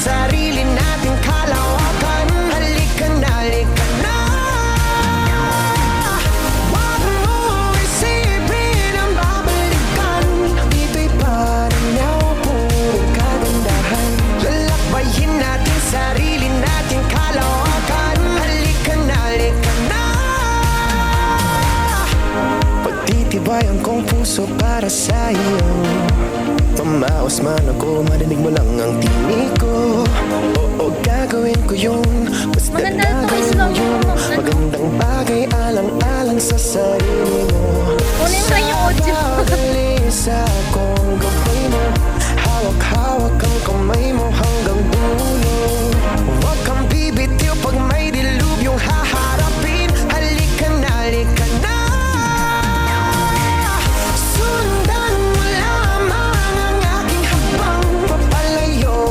sarili nating kalawakan. Halika na, halika na. Wag mo isipin ang babalikan. Dito'y paranaw, puro kagandahan. Lalakbayin natin sarili nating kalawakan. Halika na, halika na. Pagtitibayan kong puso para sa iyo. Mamaos man ako, marinig mo lang ang tinig ko. Oo, gagawin ko yun. Basta Maganda to, gagawin slow mo yun. mo. Magandang bagay, alang-alang sa sarili mo. Kunin mo yung audio. Sa pag-alis ako